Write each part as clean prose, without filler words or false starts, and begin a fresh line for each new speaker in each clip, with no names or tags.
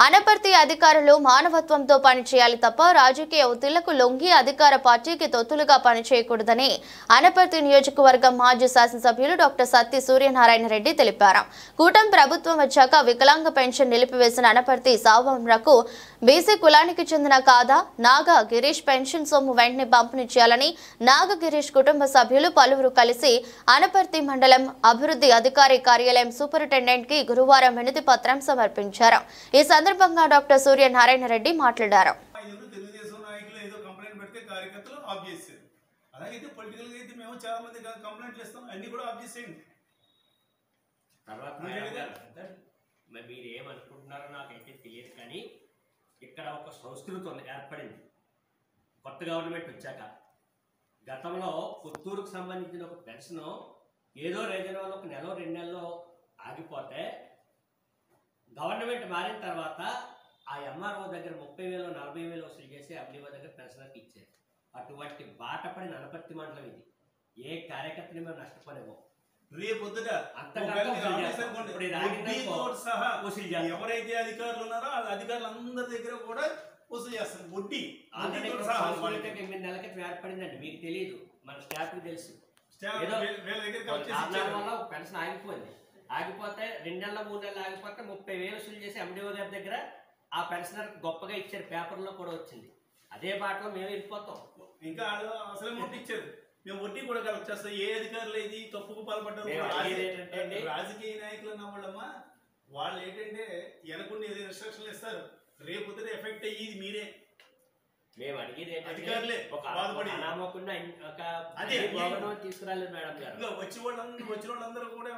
అనపర్తి అధికారులు మానవత్వంతో పనిచేయాలి తప్ప రాజకీయ ఒత్తిళ్లకు లొంగి అధికార పార్టీకి తొత్తులుగా పనిచేయకూడదని అనపర్తి నియోజకవర్గం మాజీ శాసనసభ్యులు డాక్టర్ సత్తి సూర్యనారాయణ రెడ్డి తెలిపారు. కూటమి ప్రభుత్వం వచ్చాక వికలాంగ పెన్షన్ నిలిపివేసిన అనపర్తి సావమ్రకు బీసీ కులానికి చెందిన కాదా నాగా గిరీష్ పెన్షన్ సొమ్ము వెంటనే పంపిణీ చేయాలని నాగ గిరీష్ కుటుంబ సభ్యులు పలువురు కలిసి అనపర్తి మండలం అభివృద్ధి అధికారి కార్యాలయం సూపరింటెండెంట్ కి గురువారం వినతి పత్రం సమర్పించారు. ఈ సందర్భంగా డాక్టర్ సూర్యనారాయణ రెడ్డి మాట్లాడారు.
ఇక్కడ ఒక సంస్కృతి ఏర్పడింది కొత్త గవర్నమెంట్ వచ్చాక. గతంలో పుత్తూరుకు సంబంధించిన ఒక పెన్షన్ ఏదో రీజన్ వల్ల ఒక నెల 2 నెలల్లో ఆగిపోతే గవర్నమెంట్ మారిన తర్వాత ఆ ఎంఆర్ఓ దగ్గర 30,000 40,000 వసూలు చేసి ఎండిఓ దగ్గర పెన్షనర్కి ఇచ్చారు. అటువంటి బాట పడిన అనపర్తి మండలం ఇది. ఏ కార్యకర్తని మేము నష్టపోలేము.
రేపొద్దుట ఎవరైతే అధికారులు ఉన్నారో ఆ అధికారులందరి దగ్గర కూడా వసూలు చేస్తారు. వడ్డీ
8 నెలల క్రితం ఏర్పడిందండి, మీకు తెలియదు, మన స్టాఫ్కి తెలుసు. పెన్షన్ ఆగిపోయింది. ఆగిపోతే 2 నెలల 3 నెలలు ఆగిపోతే 30,000 వసూలు చేసి ఎండిఓ గారి దగ్గర ఆ పెన్షనర్ గొప్పగా ఇచ్చారు. పేపర్లో కూడా వచ్చింది. అదే బాటలో మేము వెళ్ళిపోతాం.
ఇంకా అసలు వడ్డీ ఇచ్చారు. మేము వడ్డీ కూడా కలెక్ట్ చేస్తాం. ఏ అధికారులు ఇది తప్పుకు పాల్పడ్డారు రాజకీయ నాయకులు అన్నవాళ్ళమ్మా. వాళ్ళు ఏంటంటే వెనకుండా ఏదో ఇన్స్ట్రక్షన్లు ఇస్తారు. రేపు ఎఫెక్ట్ అయ్యేది మీరే.
మేము అడిగేది
అధికారులే బాధపడి
తీసుకురాలేదు మేడం గారు.
వచ్చిన వాళ్ళందరూ కూడా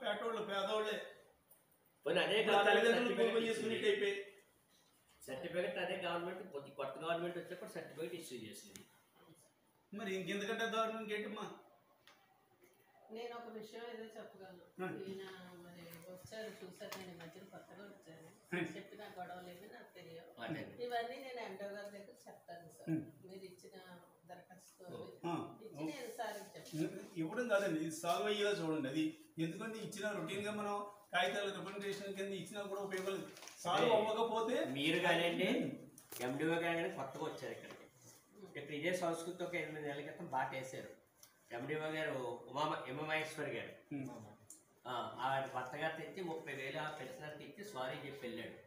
పేటోళ్ళు పేదవాళ్ళే.
అదే
తల్లిదండ్రులు చేసుకునేట్టు అయిపోయి
సర్టిఫికెట్ అదే గవర్నమెంట్ కొత్త గవర్నమెంట్ వచ్చేప్పుడు సర్టిఫికెట్ ఇష్యూ చేసింది.
మరి ఇంకెందుకంటే దారుణం ఏంటమ్మా?
నేను ఒక విషయం ఏదో చెప్పగలను. ఈయన మరి వచ్చారు, చూసారు. నేను మధ్యన కొత్తగా వచ్చాను. చెప్పిన గొడవ లేదు, నాకు తెలియదు. ఇవన్నీ నేను ఎండో గారి దగ్గర చెప్తాను సార్. మీరు ఇచ్చిన దరఖాస్తు ఇచ్చి నేను సార్
ఇవ్వడం కాదండి, ఇది సాల్వ్ అయ్యేలా చూడండి. అది ఎందుకంటే ఇచ్చిన రొటీన్ గా మనం కాగితాలు రిప్రజెంటేషన్ కింద ఇచ్చినా కూడా ఉపయోగం. సాల్వ్ అవ్వకపోతే
మీరు కానీ ఎండిఓ కానీ కొత్తగా వచ్చారు ఇక్కడికి. ఇక్కడ ఇదే సంస్కృతి ఒక 8 నెలల క్రితం బాట వేశారు. ఎండిఓ గారు ఉమామహేశ్వరి గారు ఆయన భర్త గారు తెచ్చి 30,000 ఆ పెన్షనర్కి ఇచ్చి సారీ చెప్పి వెళ్ళాడు.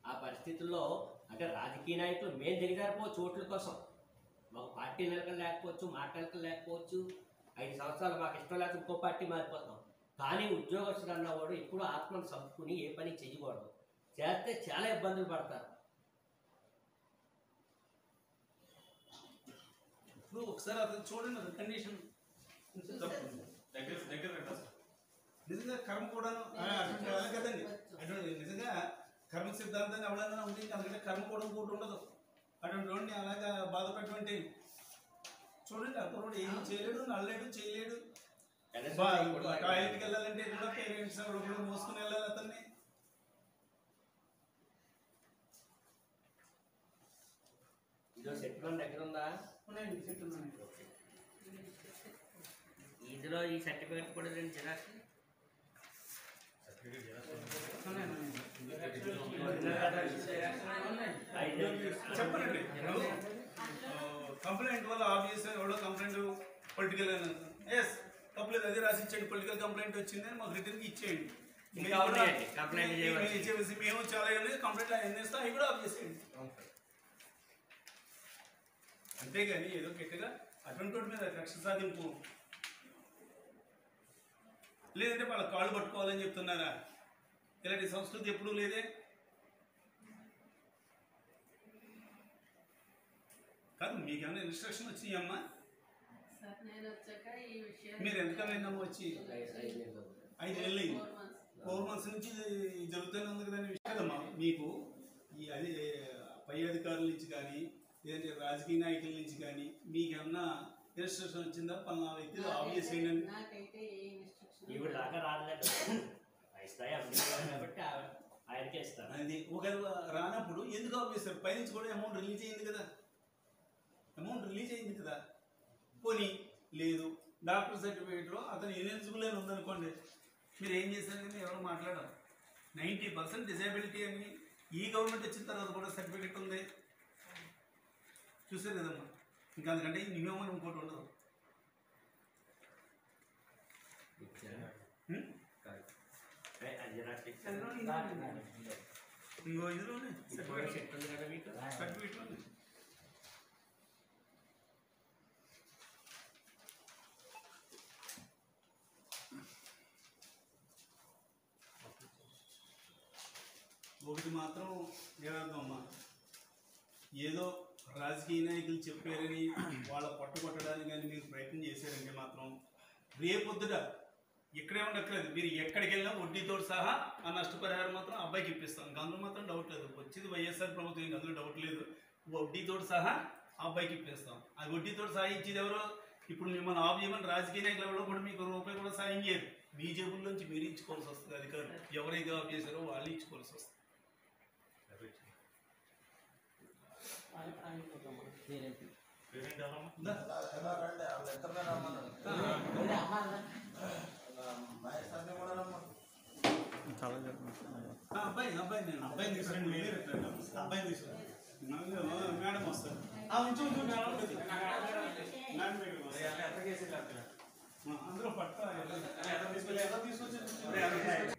ఆ పరిస్థితుల్లో అంటే రాజకీయ నాయకులు మేము దిగజారిపోవచ్చు ఓట్ల కోసం. మాకు పార్టీ నిలకలు లేకపోవచ్చు, మాటలకలు లేకపోవచ్చు. 5 సంవత్సరాలు మాకు ఇష్టం లేకపోతే ఇంకో పార్టీ మారిపోతాం. కానీ ఉద్యోగస్తుడు అన్నవాడు ఎప్పుడు ఆత్మను చంపుకుని ఏ పని చేయకూడదు. చేస్తే చాలా ఇబ్బందులు పడతారు.
ఇప్పుడు ఒకసారి అతను చూడండి, అది కండిషన్ నిజంగా కర్మ కూడాను కదండి. అటువంటి నిజంగా కర్మ సిద్ధాంతాన్ని ఎవరైనా ఉంటే అందుకంటే కర్మ కూడా ఇంకోటి ఉండదు. అటువంటి వాడిని అలాగా బాధపడటువంటి చూడండి. అతను ఏం చేయలేడు, నల్లలేడు, చేయలేడు. టాయిలెట్కి వెళ్ళాలంటే కూడా పేరెంట్స్ కూడా మోసుకుని వెళ్ళాలి అతన్ని.
దగ్గర ఉందా? ఇందులో ఈ సర్టిఫికేట్ కూడా జిరాక్స్
చెప్పండి. కంప్లైంట్ వల్ల ఆఫీసర్ ఎవడో కంప్లైంట్ పొలిటికల్ తప్పలేదు, అదే రాసి ఇచ్చేయండి. పొలిటికల్ కంప్లైంట్ వచ్చిందని మాకు రిటర్న్కి ఇచ్చేయండి. మేము చాలా కంప్లైంట్ అన్నీ ఇస్తాం, అవి కూడా ఆఫ్ చేసేయండి. అంతేగాని ఏదో గట్టిగా అటువంటి మీద కక్ష సాధింపు లేదంటే వాళ్ళ కాళ్ళు పట్టుకోవాలని చెప్తున్నారా? ఇలాంటి సంస్కృతి ఎప్పుడూ లేదే. కాదు, మీకేమైనా ఇన్స్ట్రక్షన్ వచ్చినాయమ్మా? మీరు ఎంతకాలైందమ్మా వచ్చి? 5 నెలలు అయింది. 4 months నుంచి జరుగుతూనే ఉంది కదండి విషయం కదమ్మా. మీకు ఈ అది పై అధికారుల నుంచి కానీ లేదంటే రాజకీయ నాయకుల నుంచి కానీ మీకు ఏమన్నా ఇన్స్ట్రక్షన్ వచ్చిందా? పలానా వ్యక్తి ఆఫ్ చేసేయండి. అది ఒకరు రానప్పుడు ఎందుకు ఆఫ్ చేస్తారు? పైనుంచి కూడా అమౌంట్ రిలీజ్ అయింది కదా. పోనీ లేదు, డాక్టర్ సర్టిఫికేట్లో అతను ఎలిజిబుల్ అని ఉందనుకోండి, మీరు ఏం చేశారు కానీ ఎవరు మాట్లాడరు. 90% డిజేబిలిటీ అని ఈ గవర్నమెంట్ వచ్చిన తర్వాత కూడా సర్టిఫికెట్ ఉంది, చూసారు కదమ్మా. ఇంకా అందుకంటే నియమం అని ఇంకోటి ఉండదు. ఇంకో ఇదిలోనే సర్టిఫికెట్లోనే ఒకటి మాత్రం ఏమర్థమమ్మా, ఏదో రాజకీయ నాయకులు చెప్పారని వాళ్ళ కొట్టడానికి కానీ మీరు ప్రయత్నం చేశారంటే మాత్రం రేపొద్దుట ఇక్కడే ఉండక్కర్లేదు, మీరు ఎక్కడికి వెళ్ళినా వడ్డీతో సహా ఆ నష్టపరిహారం మాత్రం అబ్బాయికి ఇప్పిస్తాం. ఇంకా అందులో మాత్రం డౌట్ లేదు. వచ్చేది వైఎస్ఆర్ ప్రభుత్వం, ఇంకా అందులో డౌట్ లేదు. వడ్డీతో సహా ఆ అబ్బాయికి ఇప్పిస్తాం. అది వడ్డీతో సహా ఇచ్చేది ఎవరో, ఇప్పుడు మిమ్మల్ని ఆఫ్ చేయమని రాజకీయ నాయకులు కూడా మీకు రూపాయి కూడా సాయం చేయరు. మీ జేబుల్లోంచి మీరు ఇచ్చుకోవాల్సి వస్తుంది. అధికారులు ఎవరైతే ఆఫ్ చేశారో వాళ్ళు ఇచ్చుకోవాల్సి వస్తుంది. అబ్బాయిని తీసుకురండి, అబ్బాయిని తీసుకురండి. మేడం వస్తారు, అందరూ పట్ట తీసుకొచ్చి